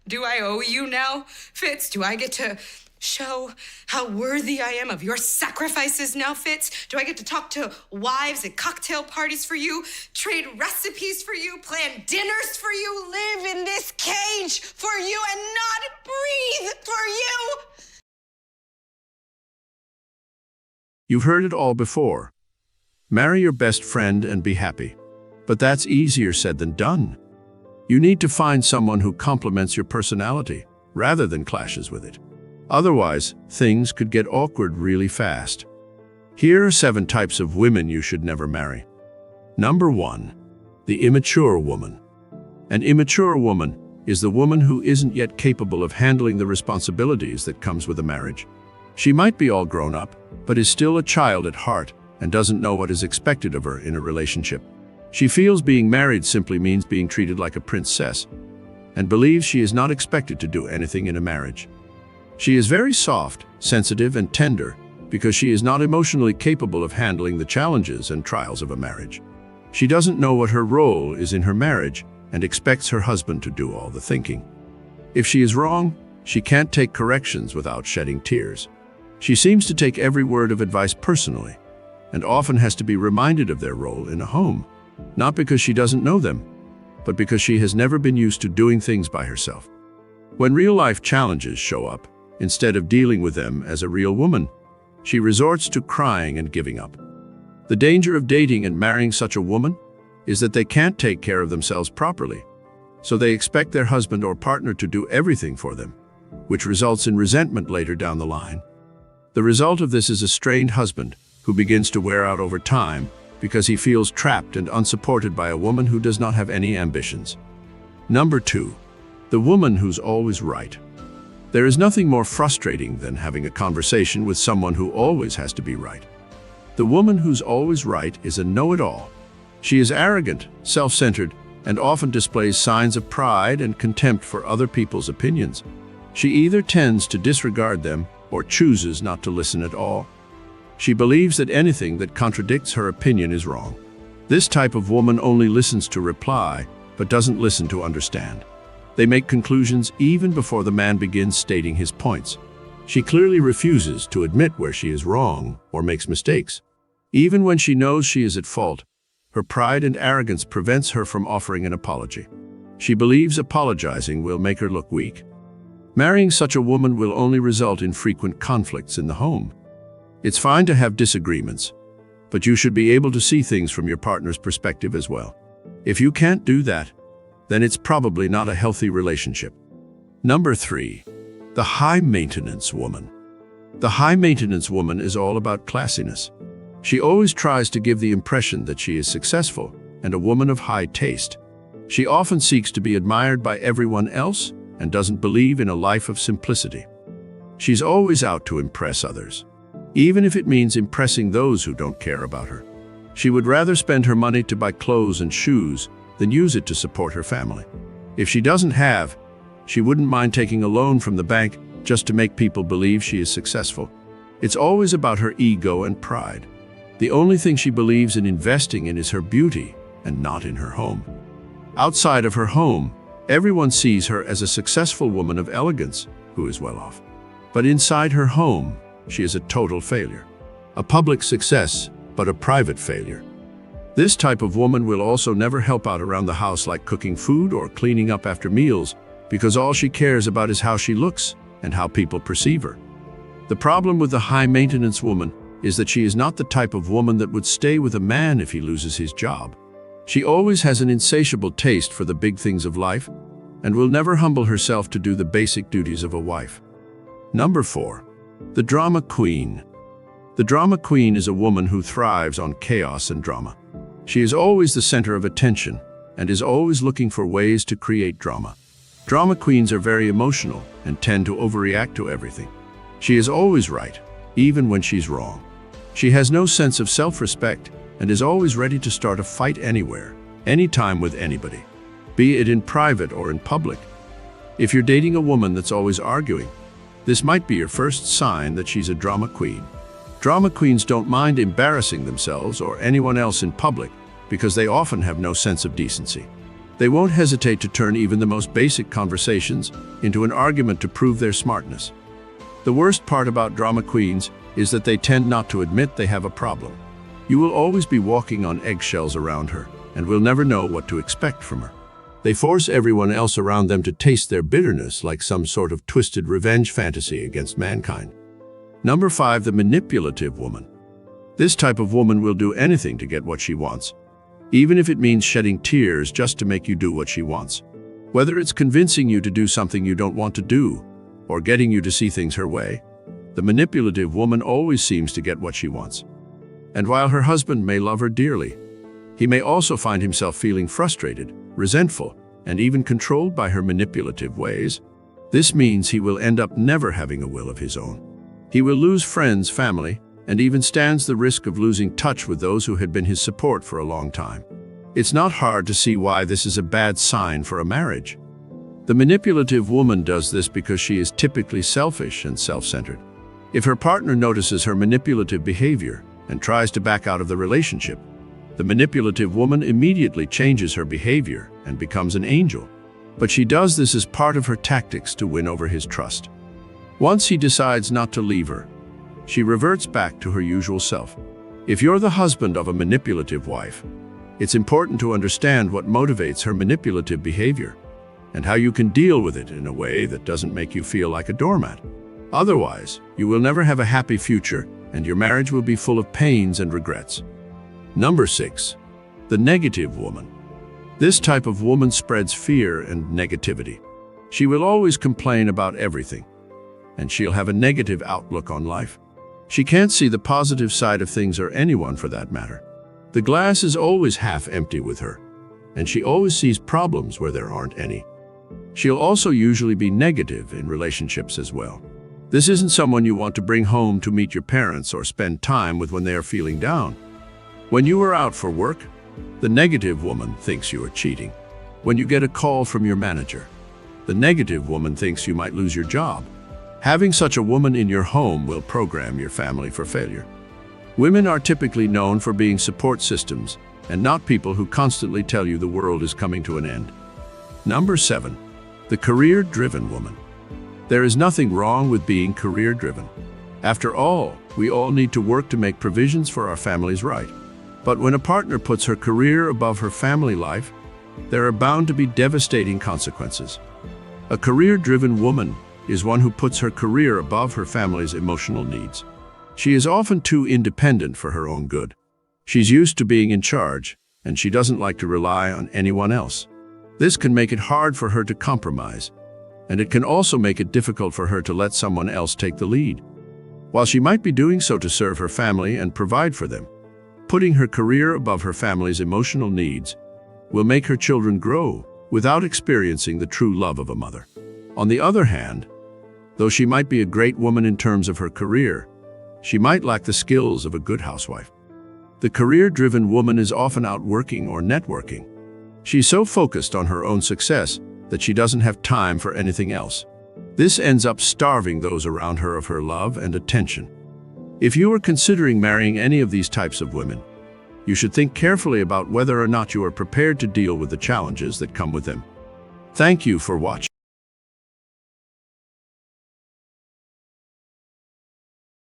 Do I owe you now, Fitz? Do I get to show how worthy I am of your sacrifices now, Fitz? Do I get to talk to wives at cocktail parties for you, trade recipes for you, plan dinners for you, live in this cage for you, and not breathe for you? You've heard it all before. Marry your best friend and be happy. But that's easier said than done. You need to find someone who complements your personality rather than clashes with it. Otherwise, things could get awkward really fast. Here are 7 types of women you should never marry. Number 1, the immature woman. An immature woman is the woman who isn't yet capable of handling the responsibilities that comes with a marriage. She might be all grown up, but is still a child at heart and doesn't know what is expected of her in a relationship. She feels being married simply means being treated like a princess and believes she is not expected to do anything in a marriage. She is very soft, sensitive, and tender because she is not emotionally capable of handling the challenges and trials of a marriage. She doesn't know what her role is in her marriage and expects her husband to do all the thinking. If she is wrong, she can't take corrections without shedding tears. She seems to take every word of advice personally and often has to be reminded of their role in a home, not because she doesn't know them, but because she has never been used to doing things by herself. When real-life challenges show up, instead of dealing with them as a real woman, she resorts to crying and giving up. The danger of dating and marrying such a woman is that they can't take care of themselves properly, so they expect their husband or partner to do everything for them, which results in resentment later down the line. The result of this is a strained husband who begins to wear out over time because he feels trapped and unsupported by a woman who does not have any ambitions. Number 2, the woman who's always right. There is nothing more frustrating than having a conversation with someone who always has to be right. The woman who's always right is a know-it-all. She is arrogant, self-centered, and often displays signs of pride and contempt for other people's opinions. She either tends to disregard them or chooses not to listen at all. She believes that anything that contradicts her opinion is wrong. This type of woman only listens to reply, but doesn't listen to understand. They make conclusions even before the man begins stating his points. She clearly refuses to admit where she is wrong or makes mistakes. Even when she knows she is at fault, her pride and arrogance prevents her from offering an apology. She believes apologizing will make her look weak. Marrying such a woman will only result in frequent conflicts in the home. It's fine to have disagreements, but you should be able to see things from your partner's perspective as well. If you can't do that, then it's probably not a healthy relationship. Number 3, the high-maintenance woman. The high-maintenance woman is all about classiness. She always tries to give the impression that she is successful and a woman of high taste. She often seeks to be admired by everyone else and doesn't believe in a life of simplicity. She's always out to impress others, even if it means impressing those who don't care about her. She would rather spend her money to buy clothes and shoes than use it to support her family. If she doesn't have, she wouldn't mind taking a loan from the bank just to make people believe she is successful. It's always about her ego and pride. The only thing she believes in investing in is her beauty and not in her home. Outside of her home, everyone sees her as a successful woman of elegance who is well off. But inside her home, she is a total failure. A public success, but a private failure. This type of woman will also never help out around the house like cooking food or cleaning up after meals because all she cares about is how she looks and how people perceive her. The problem with the high-maintenance woman is that she is not the type of woman that would stay with a man if he loses his job. She always has an insatiable taste for the big things of life and will never humble herself to do the basic duties of a wife. Number 4, the drama queen. The drama queen is a woman who thrives on chaos and drama. She is always the center of attention and is always looking for ways to create drama. Drama queens are very emotional and tend to overreact to everything. She is always right, even when she's wrong. She has no sense of self-respect and is always ready to start a fight anywhere, anytime with anybody, be it in private or in public. If you're dating a woman that's always arguing, this might be your first sign that she's a drama queen. Drama queens don't mind embarrassing themselves or anyone else in public because they often have no sense of decency. They won't hesitate to turn even the most basic conversations into an argument to prove their smartness. The worst part about drama queens is that they tend not to admit they have a problem. You will always be walking on eggshells around her and will never know what to expect from her. They force everyone else around them to taste their bitterness like some sort of twisted revenge fantasy against mankind. Number 5, the manipulative woman. This type of woman will do anything to get what she wants, even if it means shedding tears just to make you do what she wants. Whether it's convincing you to do something you don't want to do, or getting you to see things her way, the manipulative woman always seems to get what she wants. And while her husband may love her dearly, he may also find himself feeling frustrated, resentful, and even controlled by her manipulative ways. This means he will end up never having a will of his own. He will lose friends, family, and even stands the risk of losing touch with those who had been his support for a long time. It's not hard to see why this is a bad sign for a marriage. The manipulative woman does this because she is typically selfish and self-centered. If her partner notices her manipulative behavior and tries to back out of the relationship, the manipulative woman immediately changes her behavior and becomes an angel. But she does this as part of her tactics to win over his trust. Once he decides not to leave her, she reverts back to her usual self. If you're the husband of a manipulative wife, it's important to understand what motivates her manipulative behavior and how you can deal with it in a way that doesn't make you feel like a doormat. Otherwise, you will never have a happy future and your marriage will be full of pains and regrets. Number 6, the negative woman. This type of woman spreads fear and negativity. She will always complain about everything, and she'll have a negative outlook on life. She can't see the positive side of things or anyone for that matter. The glass is always half empty with her, and she always sees problems where there aren't any. She'll also usually be negative in relationships as well. This isn't someone you want to bring home to meet your parents or spend time with when they are feeling down. When you are out for work, the negative woman thinks you are cheating. When you get a call from your manager, the negative woman thinks you might lose your job. Having such a woman in your home will program your family for failure. Women are typically known for being support systems and not people who constantly tell you the world is coming to an end. Number 7, the career-driven woman. There is nothing wrong with being career-driven. After all, we all need to work to make provisions for our families right. But when a partner puts her career above her family life, there are bound to be devastating consequences. A career-driven woman is one who puts her career above her family's emotional needs. She is often too independent for her own good. She's used to being in charge, and she doesn't like to rely on anyone else. This can make it hard for her to compromise, and it can also make it difficult for her to let someone else take the lead. While she might be doing so to serve her family and provide for them, putting her career above her family's emotional needs will make her children grow without experiencing the true love of a mother. On the other hand, though she might be a great woman in terms of her career, she might lack the skills of a good housewife. The career-driven woman is often out working or networking. She's so focused on her own success that she doesn't have time for anything else. This ends up starving those around her of her love and attention. If you are considering marrying any of these types of women, you should think carefully about whether or not you are prepared to deal with the challenges that come with them. Thank you for watching.